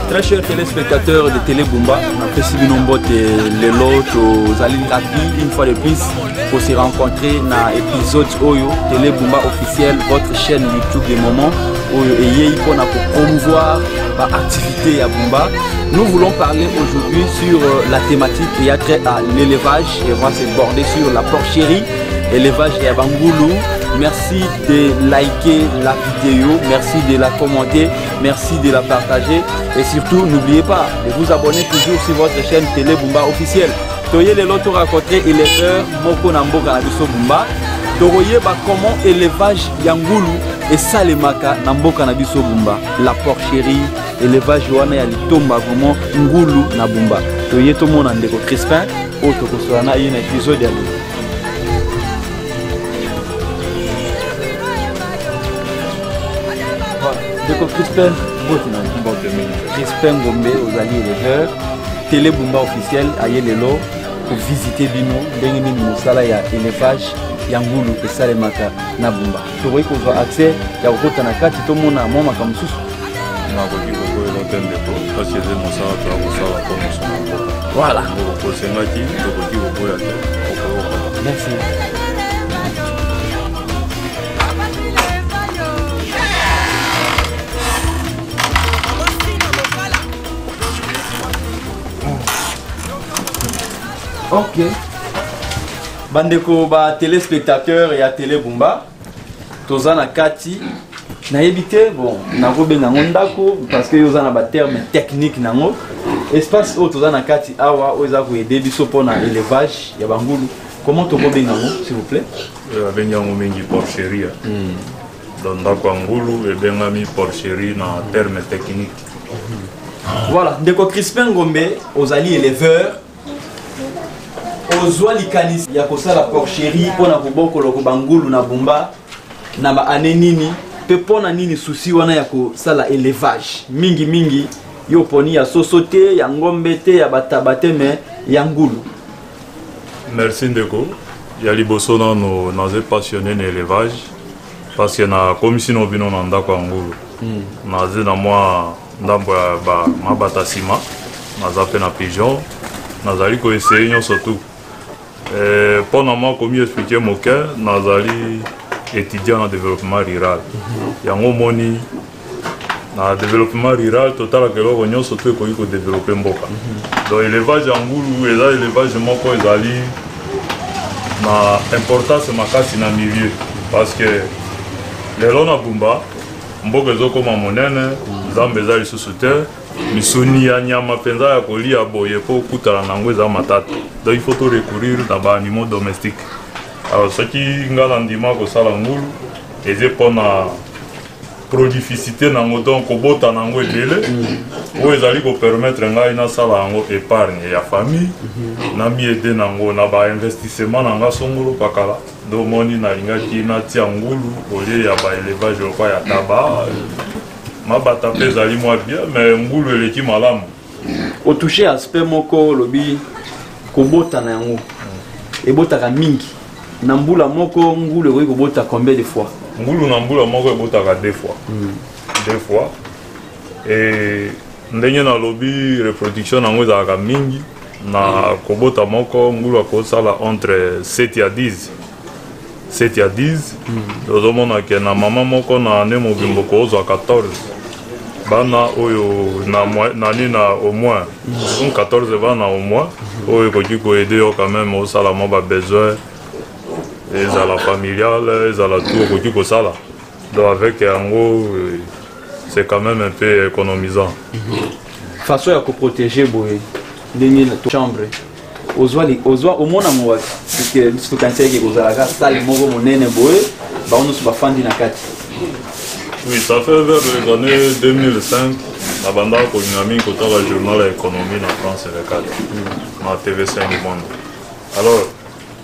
Très chers téléspectateurs de Télé Bumba, appréciez nombre de l'élo, aux alliés rapides, une fois de plus, pour se rencontrer dans l'épisode Oyo, Télé Bumba officiel, votre chaîne YouTube des moments, Oyo et pour promouvoir l'activité à Bumba. Nous voulons parler aujourd'hui sur la thématique qui a trait à l'élevage et on va se border sur la porcherie, élevage et à Bangoulou. Merci de liker la vidéo, merci de la commenter, merci de la partager et surtout n'oubliez pas de vous abonner toujours sur votre chaîne Télé Bumba officielle. Toye le loto raconter éleveur moko na mboka na biso Bumba. Toye ba comment élevage yangoulou et salemaka na mboka na biso Bumba. La porcherie, élevage wana ya litomba vraiment ngulu na Bumba. Toye to mona ndeko Crispin auto ko so na une épisode ya Deko Crispin, Crispin Gombe aux alliés éleveurs, Télé Bumba officiel à Yelelo pour visiter Bino, Benjamin Moussala ya élevage, Yangoulou et Salemaka na Bumba. Tu vois qu'on a accès à Rotanaka, tu te mona mama comme sous. Voilà. Merci. Ok. Bandeko ba téléspectateurs et à Télé Bumba. Tozana Kati. Na évité bon, na robe na ngondako parce que yozana ba terme technique nango. Espace au Tozana Kati awa oza ko aider biso pona élevage ya bangulu. Comment to robe nango s'il vous plaît? Benyango mingi porcherie. Dans ndako ngulu e bengami porcherie na terme technique. Voilà, ndeko Crispin Gombe aux alliés éleveurs. Ozwa likanis ya kosala porcherie pona koboko loko bangulu na Bumba na ba ane nini pe pona nini souci wana ya kosala élevage mingi yo poni ya sosote ya ngombe te ya batabate me ya ngulu. Merci ndeko ya liboso nano naze passionné na élevage parce que na commission bino na ndako ngulu naze na moi ndambo ya ba mabata sima naza pe na pigeon nazali ko essayer nyonso tout. Pendant moi, comme je expliqué mon cœur, nous allons étudier en développement rural. Il y a un moni dans le développement rural total que l'on a surtout pour développer Mboka. Donc l'élevage en goulou et l'élevage moko ils allient na importance makasi na milieu parce que les gens na Bumba Mboka zo comme monene zambeza li sous-terre misuni ya nyama penza ya kolia boye po kutala nango eza matata. Donc il faut tout recourir dans les animaux domestiques. Alors ce qui ngala ndima ko sala ngulu eze pona prolificité nango donc kobota nango elele o ezali ko permettre ngai na sala ngo épargne ya famille na mi aider nango na ba investissement nanga songolo pakala do moni na lingaki na tia ngulu olie ya ba élevage kwa ya taba mabata pesa li moi bien mais ngulu eleki malamu Au toucher aspect moko lobi kobota na yango ebotaka mingi na mbula moko ngulu ko kobota combien de fois? Ngulu na mbula moko ebotaka deux fois. Deux fois. Et ndenge na lobi reproduction nango ezalaka mingi na kobota moko ngulu akosala entre 7 à 10. 7 à 10. Ozomona ke na mama moko na ane mobimbo kozwa 14. Bana oyo na au moins 14 bana au moins oyo koki ko aider quand même au sala mo ba besoin et à la familiale et à la tour koki ko sala donc avec yango c'est quand même un peu économisant façon ya ko protéger boy ndenge na chambre ozwa omona mo parce que tout quand c'est que ozalaka salle moko monene boy ba ono so ba fandi na kati. Oui, ça fait vers les années 2005, la bande a connu un le journal Économie en France et le 4, dans TV5 du monde. Alors,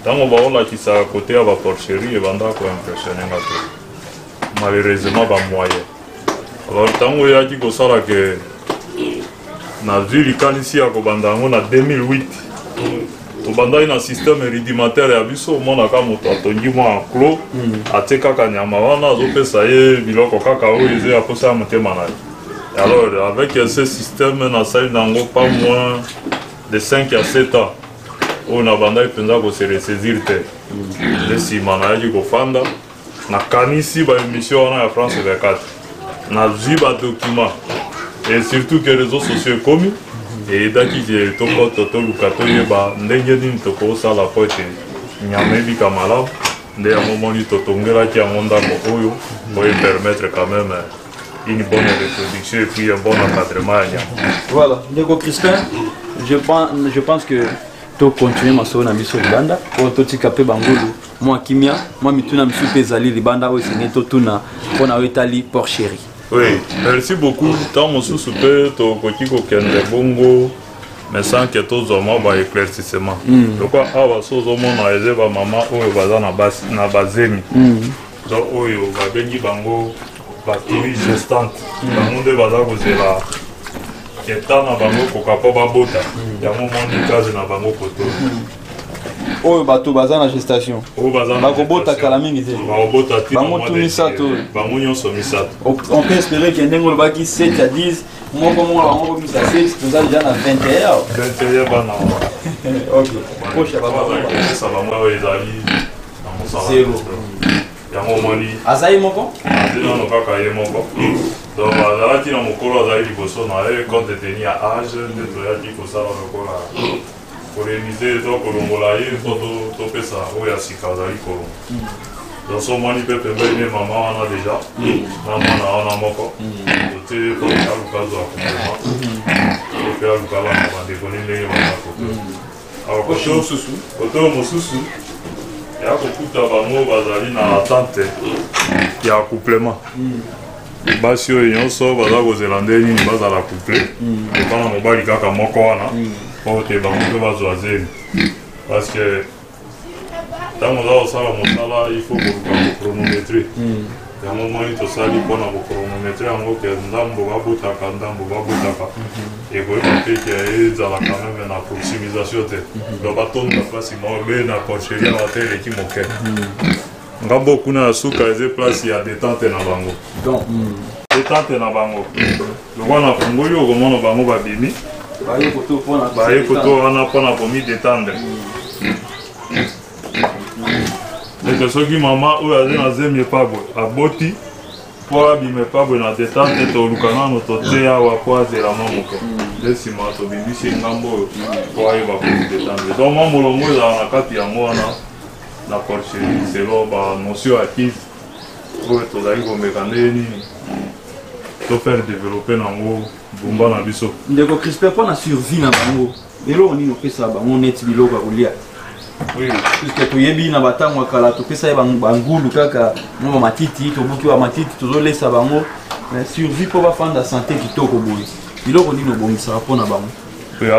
quand on va voir qui s'est à côté à la porcherie, la bande a impressionné. Malheureusement, pas moyen. Alors, quand on a dit que ça, que na ville ici à Kobandango, en 2008, tobandaki na système rudimentaire ya biso omonaka moto atongi mwa enclos atie kaka nyama wana azopesa ye biloko kaka oyo eza ya posa ya motema na ye. Alors avec ce système nasali nango pas moins de 5 à 7 ans oyo nabandaki mpenza kose ressaisir te nde nsima nayaki kofanda nakanisi baémission wana ya France 24 nazwi badocument et surtout que réseaux sociaux ekomi eyedaki ke tokota toluka toyeba ndenge nini tokosala po ete nyama ebika malamu nde yango moni totongelaki yango ndako oyo po epermettre quand même une bonne reproduction et puis un bon encadrement ya nyama. Voilà, Ndeko Crispin, je pense que to continuer masolo na biso libanda po totika pe bangulu mwa kimia mwa mituna misu pe ezali libanda oyo esengeli totuna mpona oyo etali porcherie. Oui, merci beaucoup. Tant mosusu pe tokoki kokende bongo mais sans que tozwa mwa baéclaircissement. Lokwa awa so ozomona eze bamama oyo baza na bazemi donc oyo babengi bango baturi gestante bango nde baza kozela keta na bango koka po babota yango moni kaze na bango koto oyo bato baza na gestation bakobota kala mingi te bango tu misato bango nyonso misato on peut espérer que ndenge olobaki 7 à 10 moko bango komisa 6 toza déjà na 21 bana ok proche babasa bango oyo ezali na mosala yango moni azali moko nano kaka ye moko donc azalaki na mokolo azali liboso na ye compte tenu ya age nde toyaki kosala lokola koremise to kolongola ye po topesa oyo ya sika azali kolongo donc so moni mpe pembeni ye mama wana deja na mwana wana moko tote po aluka zwa complema ope alukala na bandeko ni ndenge baza kote kote mosusu ya kokuta bango bazali na attente ya couplema basi oyo nyonso baza kozela nde nini bazala couple epana mobali kaka moko wana po te bango mpe bazwa zemi parce que ntango oza kosala mosala il faut koluka kochronométre yango moni tosali mpona kochronométre yango ke ndambo babotaka ekoyeba mpe ke ezalaka meme na proximisation te do batonda place mobe na porcherie wana te eleki moke ngambo kuna ya suka eze place ya détente na bango détente na bango lokwa na fungoli okomona bango babimi baye koto wana mpona komi détendre ete soki mama oyo aze na zemi epabwe aboti po abima epabwe na détente toluka nano toteya awa po azela mwa moke nde nsima tobimisi ngambo oyo po ayeba komi détendre donc mwa molongo ezala na kati yango wana na porcherie selo banotion ya kise oyo tozali komeka nde nini to faire développer nango bumba na biso. Ndeko Crispin mpona survie na bango eloko nini opesa bango neti biloko ya kolia puisque toyebi na batango ya kala topesa ye bangulu kaka mo bamatiti tobuki bamatiti tozolesa bango survie mpo bafanda santé kitoko boye biloko nini obongisaka mpona bango.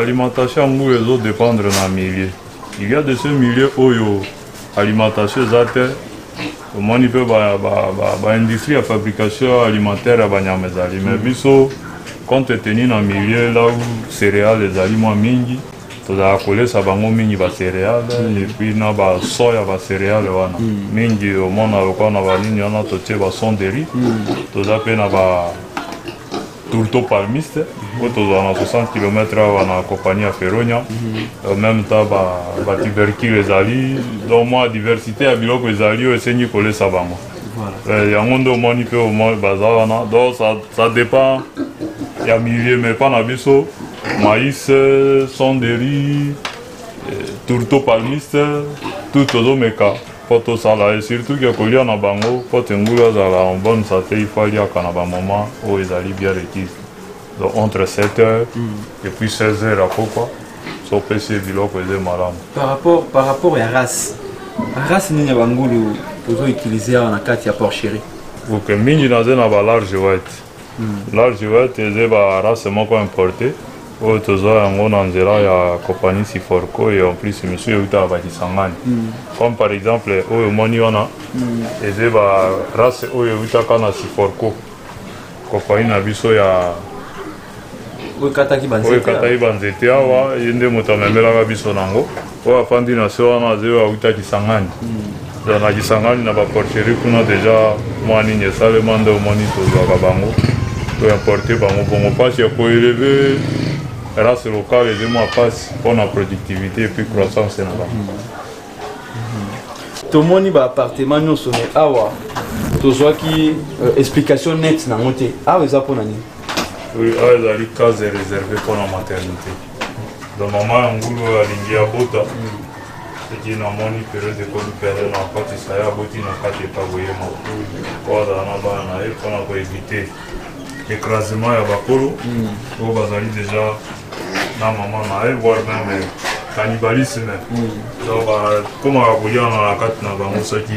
Alimentation yango ezodépendre na milieu il y a de ce milieu oyo alimentation eza te omoni mpe baindustrie ya fabrication alimentaire ya banyama ezali mais biso compte tenu na milieu là où céréales ezali mwa mingi tozala kolesa bango mingi bacéréale epuis na basoya bacéréale wana mingi omona lokwa na banini wana totie bason de riz toza mpe na tourteau palmiste oyo tozala na 60 km awa na compagnie ya Feronia en même temps batubercule ezali donc mwa diversité ya biloko ezali oyo esengi kolesa bango yango nde omoni mpe baza wana donc ça dépend ya milieu mais pa na biso maïs, son de riz, tourteau palmiste, tout tozomeka po tosala et surtout que kolia na bango po tengulu azala en bonne santé il faut liaka na bamoma oyo ezali bien requis donc entre 7h et puis 16h apokwa sopesi biloko eze malamu. Par rapport ya race nini ya bangulu tozoutilize awa na kati ya porcherie oke mingi naze na balarge white large white eze barace moko importé oyo tozwa yango na nzela ya compagnie Siforco et en plus misu eutaka bakisangani comme par exemple oyo omoni wana eze barace oyo eutaka na Siforco compagnie na biso ya Oui, kataki banzete awa yende moto amemelaka biso nango oyo afandi na se wana azeyo auta Kisangani na Kisangani na baporcherie kuna deja mwa nini esalema nde omoni tozwaka bango toimporte bango bongo mpasi ya koeleve race locale eze mwa mpasi mpona productivité epuis croissance na bango. Tomoni baappartement nyonso me awa tozwaki explication nette nango te awa eza mpona nini? Oui, awa ezali case réservé mpona maternité donc mama ya ngulu alingi abota eki namoni periode ekomi pere na akatisa ye aboti na kati epaboye moko po azala na bana na ye mpona koevite écrasement ya bakolo oyo bazali déjà na mama na ye voire même cannibalisme donc bakomaka koliana na kati na bango soki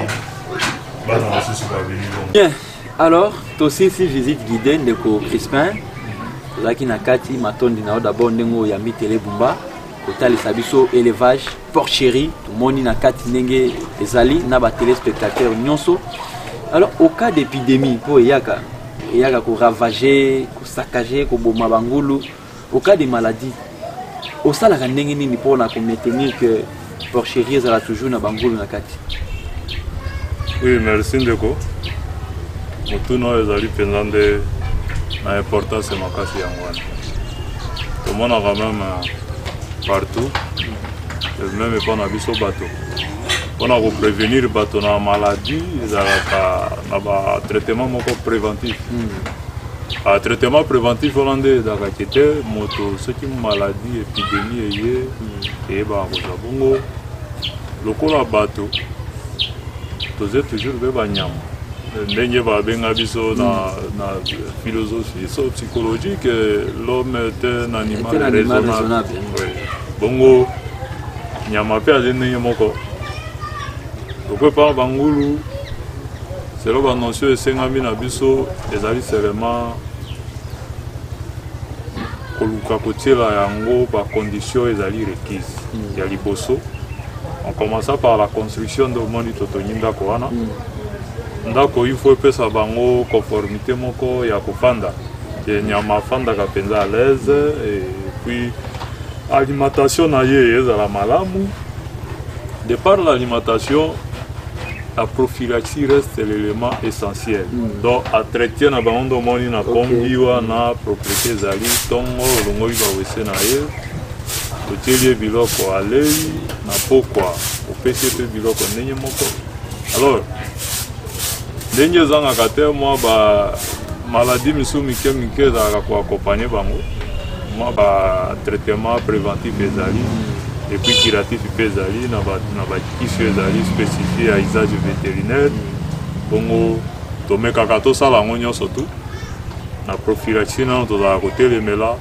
bana mosusu babeli bongo. Bien, alors tosisi visite guidée ndeko Crispin tozalaki na kati matondi na yo d'abord ndenge oyo yambi Télé Bumba kotalisa biso élevage porcherie tomoni na kati ndenge ezali na batelespectateur nyonso. Alors au cas d'épidémie mpo eyaka koravager kosaccager koboma bangulu au cas de maladie osalaka ndenge nini mpona komaintenir que porcherie ezala toujours na bangulu na kati? Oui, merci ndeko motuna oyo ezali mpenza nde na importance makasi yango wana tomonaka meme partout même mpona biso bato mpona koprévenir bato na maladie ezalaka na batraitement moko préventif traitement préventif wana nde ezalaka te moto soki maladie épidémie eye eyebaka kozwa bongo lokola bato toze toujours mpe banyama ndenge babenga biso na philosophie so psychologique l'homme est un animal raisonnable bongo nyama mpe aze ndenge moko okwepa bangulu selo banotion esengami na biso ezali seulement koluka kotiela yango bacondition ezali requise ya liboso. On commença par la construction de omoni totongi ndako wana ndako il faut epesa bango conformité moko ya kofanda ke nyama afandaka mpenza à l'aise et puis alimentation na ye ezala malamu. De par l'alimentation la prophylaxie reste l'élément essentiel donc entretien na bango ndo omoni na pombi wana propriété ezali ntongo olongoli bawese na ye otieli ye biloko alei na pokwa opesi mpe biloko ndenge moko. Alors ndenge ezangaka te mwa bamaladi misu mike mike ezalaka koakompagne bango mwa batraitement préventif ezali epuis curatif mpe ezali na bakisi ezali spécifié ya usage vétérinaire bongo tomekaka tosala yango nyonso tu na prophylaxie nano tozalaka kotelemela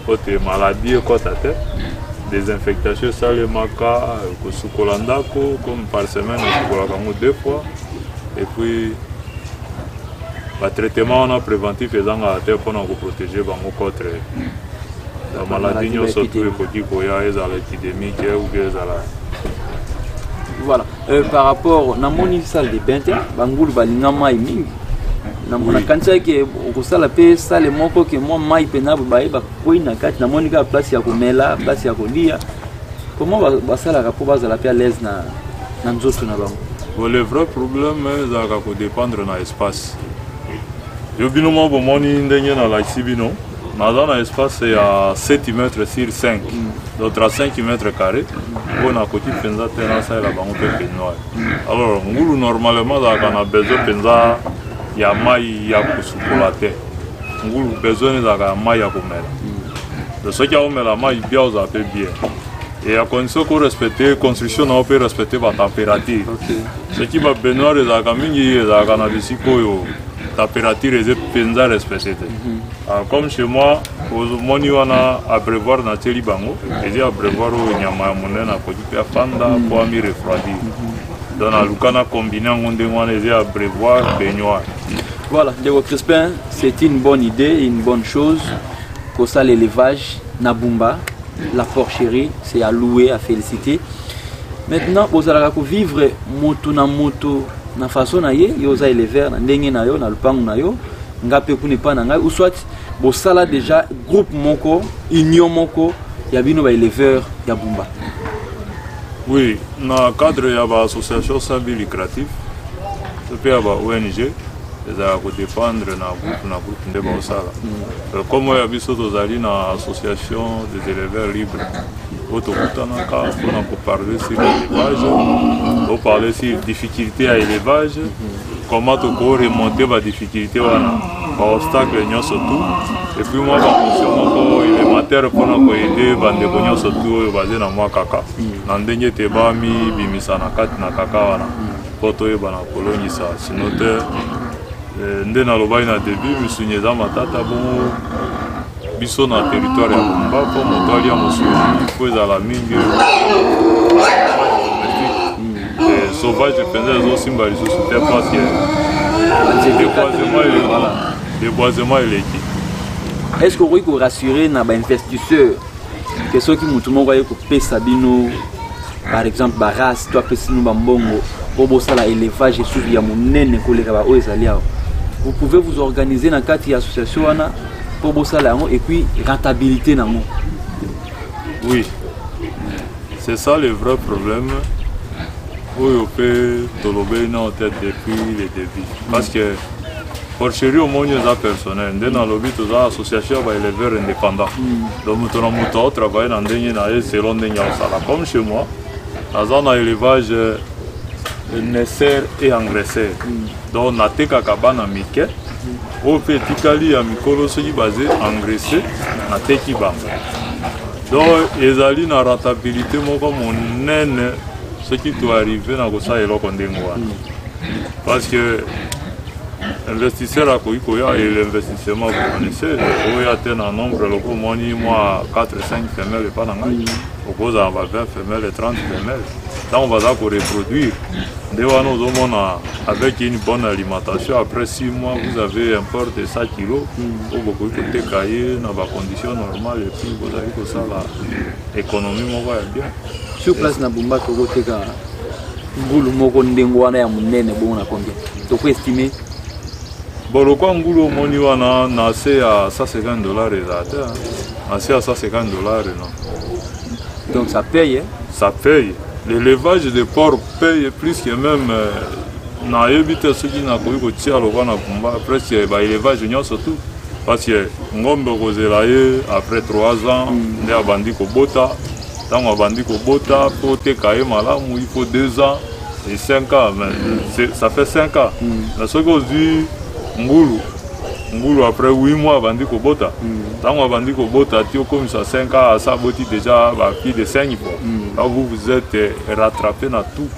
po te maladi ekota te. Désinfectation salemaka kosukola ndako comme par semaine osukolaka yango 2 fois et puis batraitement wana préventif ezangaka te mpona koprotege bango contre la maladie nyonso tu ekoki koya ezala épidémique ou bien ezala. Voilà, par rapport namoni salle de bain te bangulu balinga mai mingi namona kanisa ke okosala mpe sale moko ke mwa mai mpenza bayeba kwei na kati namoni kaka place ya komela place ya kolia comment basalaka mpo bazala mpe à l'aise na nzoto na bango? Bon, le vrai problème ezalaka kodépendre na espace yo bino mwa bomoni ndenge nalakisi bino naza na espace ya 7 mètres sur 5 donc 35 mètres carrés mpo nakoki mpenza te nasalela bango mpe penoir. Alors ngulu normalement azalaka na besoin mpenza ya mai ya kosukola te ngulu besoin ezalaka ya mai ya komela de soki akomela mai bia ozala mpe bien et à condition korespecte construction na mpe respecte batempérature soki babenoir ezalaka mingi ezalaka na bisika oyo température eze mpenza respecte te. Comme chez moi omoni wana abreuvoir natieli bango ezi abreuvoir oyo nyama ya monene akoki mpe afanda mpo ami refroidir donc naluka na combine yango ndenge wana ezi abreuvoir baignoire. Voilà, Ndeko Crispin, c'est une bonne idée, une bonne chose. Pour ça, l'élevage, Nabumba, la porcherie, c'est à louer, à féliciter. Maintenant, vous allez vivre moto na façon na ye, yo za élever na ndenge na yo, na lupangu na yo, nga pe kune pa na nga, ou soit bosala déjà groupe moko union moko ya bino ba éleveur ya Bumba. Oui, dans le cadre de l'association sans but lucratif, il y a ONG, ils doivent dépendre d'un groupe de Baosala. Comme il y a l'association des éleveurs libres, on peut parler sur l'élevage, on peut parler sur les difficultés à l'élevage, comment on peut remonter les difficultés, les obstacles, surtout. Et puis moi, je suis élémentaire pour aider les gens surtout basés dans moi kaka. Nandenge te bami bimisa na kati na kaka wana. Poto yeba na koloni sa. Sinote nde na lobai na début misunyeza matata bon biso na territoire ya Bumba po motali ya mosuni po ezala mingi. Sauvage penza zo simba lisusu te parce que déboisement eleki. Est-ce que vous pouvez rassurer les investisseurs que ceux qui m'ont envoyé pour payer Sabino, par exemple, Baras, toi, Pessino Bambongo, pour bosser l'élevage et suivre mon nez, vous pouvez vous organiser dans le cadre de l'association pour bosser et puis rentabilité. Oui, c'est ça le vrai problème. Oui, on peut tolober en tête depuis le début. Parce que pour chérir au monde personnel, dans le but de l'association des éleveurs indépendants. Donc, nous travaillons dans le selon les comme chez moi, dans l'élevage naisseur et engraisseur. Donc, on a des cabanes à Mickey, on fait des calis à Mikolo, qui basé engraissé, on a des qui bang. Donc, ils ont une rentabilité, comme on est ce qui doit arriver dans le ça et parce que l'investisseur à Koikoya et l'investissement, vous connaissez, il y a un nombre, moi 4-5 femelles et pas dans le oppose à 20 femelles et 30 femelles. Là, on va reproduire. Avec une bonne alimentation, après 6 mois, vous avez un port de 100 kg. Vous pouvez cailler dans les conditions normales et puis vous avez que ça, l'économie va bien. Sur place, na Bumba, tu as ngulu moko ndengwana ya munene bon na combien? Tu peux estimer? Bon, le coin ngulu moni wana na c'est à $150 exact. C'est à $150 non. Donc ça paye, hein? Ça paye. L'élevage des porcs paye plus que même na yebite ceux qui na koyi ko tia lo wana Bumba presque ba élevage surtout parce que ngombe kozela ye après 3 ans nde abandi ko bota. Tant on a dit que Bota, pour te cailler malade, il faut 2 ans et 5 ans. Mais ça fait 5 ans. Mais ce qu'on dit, Ngoulou, après 8 mois, on a dit que Bota. Tant on a dit que Bota, tu as comme ça 5 ans, ça a déjà plus de 5 fois. Là, vous êtes rattrapé dans tout.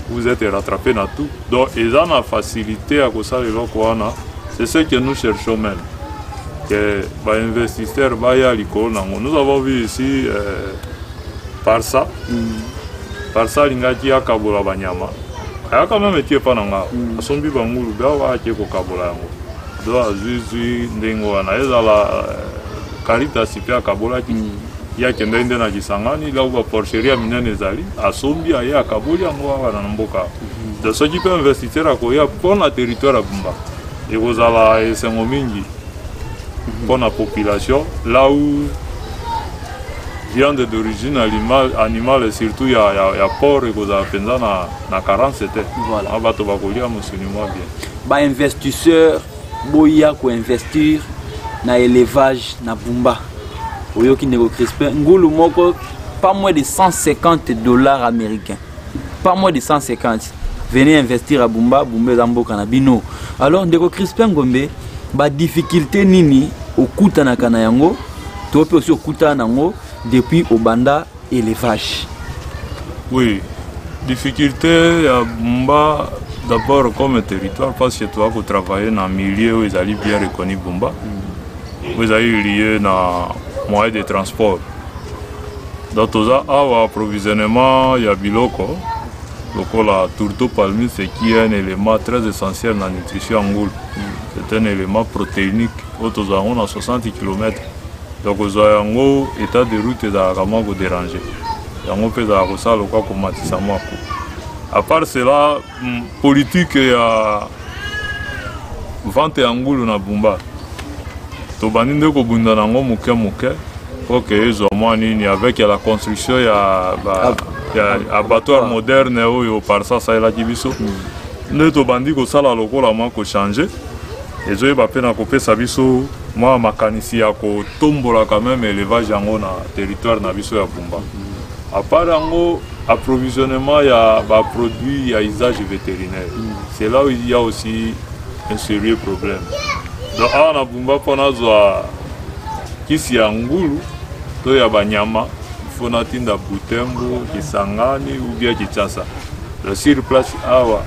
Vous êtes rattrapé dans tout. Donc, ils ont la facilité à cause de l'eau. C'est ce que nous cherchons même. Que les investisseurs vont à l'école. Nous avons vu ici. Par ça, l'ingati a kabola banyama. Il y a quand même été pas nanga. Asombi bangulu bawa ake ko kabola yango. Do azuzu ndengo na ezala karita sipia kabola ki ya kenda inde na kisangani la uba porcheria minene zali. Asombi aya kaboli yango wana mboka. De ceux qui peuvent investir à Koya pour le territoire à Bumba. Et vous allez esengo mingi pour la population là où viande d'origine animale et surtout il y a porc et vous avez na 40 c'était voilà abato bakolia musulman bien ba investisseur boya ko investir na élevage na Bumba oyoki nego Crispin ngulu moko pas moins de $150 américains, pas moins de 150. Venez investir à Bumba Zamboka na bino. Alors ndeko Crispin Ngombe ba difficulté nini okuta na kana yango to pe aussi okuta nango depuis au banda élevage. Oui, difficulté à Bumba d'abord comme territoire parce que tu as travaillé dans un milieu où ils allaient bien reconnu Bumba. Vous avez eu lieu dans moyen de transport. Donc tout ça a approvisionnement il y a biloko. Donc la tourteau palmier c'est qui est un élément très essentiel dans la nutrition en Angoule. C'est un élément protéinique. Autour à 60 km. Donc vous avez un état de route vraiment dérangé. On peut avoir ça le quoi comme à part cela, politique et vente en Angoule na Bumba. tobandi nde kobunda nango moke moke pour que ezwa mwa nini avec la construction ya abattoir moderne oyo parsa asalelaki biso nde tobandi kosala lokola mwa kochange ezoyeba mpe na kopesa biso mwa makanisi ya kotombola quand même élevage yango na territoire na biso ya Bumba. À part yango approvisionnement ya produits ya usage vétérinaire, c'est là où il y a aussi un sérieux problème. Donc awa na Bumba mpona zwa kisi ya ngulu to ya banyama ifo natinda Butembo, Kisangani ou bien Kinshasa. Le sur place awa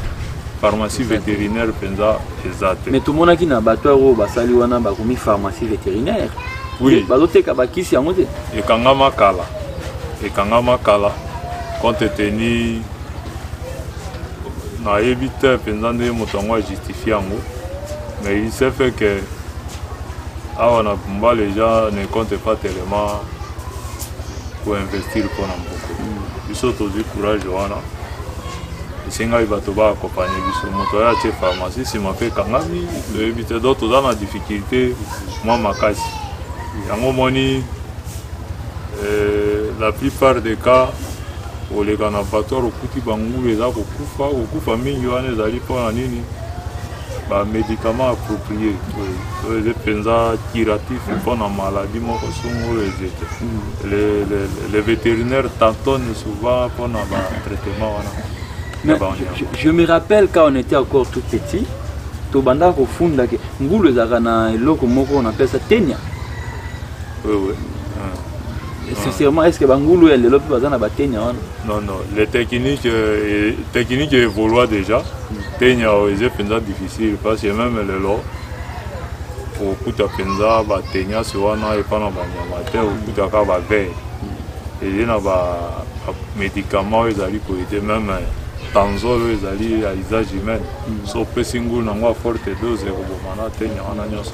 pharmacie vétérinaire penza ezate. Mais tout le monde a qui na abattoir au basali wana ba komi pharmacie vétérinaire. Oui. Bazoteka ba kisi yango te. Ekangama kala compte tenu na éviter penza nde moto yango justifier yango. Mais il s'est fait que awa na Bumba les gens ne comptent pas tellement pour investir pour n'importe. Biso tozi courage wana. Isenga bato ba accompagner biso moto ya che pharmacie si m'a fait kangami éviter d'autres dans la difficulté moi makasi. Yango moni la plupart des cas au les ganabateurs okuti bangulu eza kokufa mingi wana ezali mpona nini ba médicaments appropriés les penza curatif mpona maladie moko songo les vétérinaires tantonnent souvent mpona ba traitement wana. Mais je me rappelle quand on était encore tout petit, tobanda ko funda ke ngulu ezaka na eloko moko on appelle ça tenya. Oui. Sincèrement, est-ce que bangulu elle lelo pe bazana ba tenya wana? Non, les techniques évoluent déjà. Tenya est penza difficile parce que même le lot pour kuta penza ba tenya soana et pas na ba nyamate ou kuta ka ba veille. Et na ba médicaments ezali ko été même tanzolo ezali ya usage humain. So pesingulu nango forte dose ko bomana tenya wana nyoso.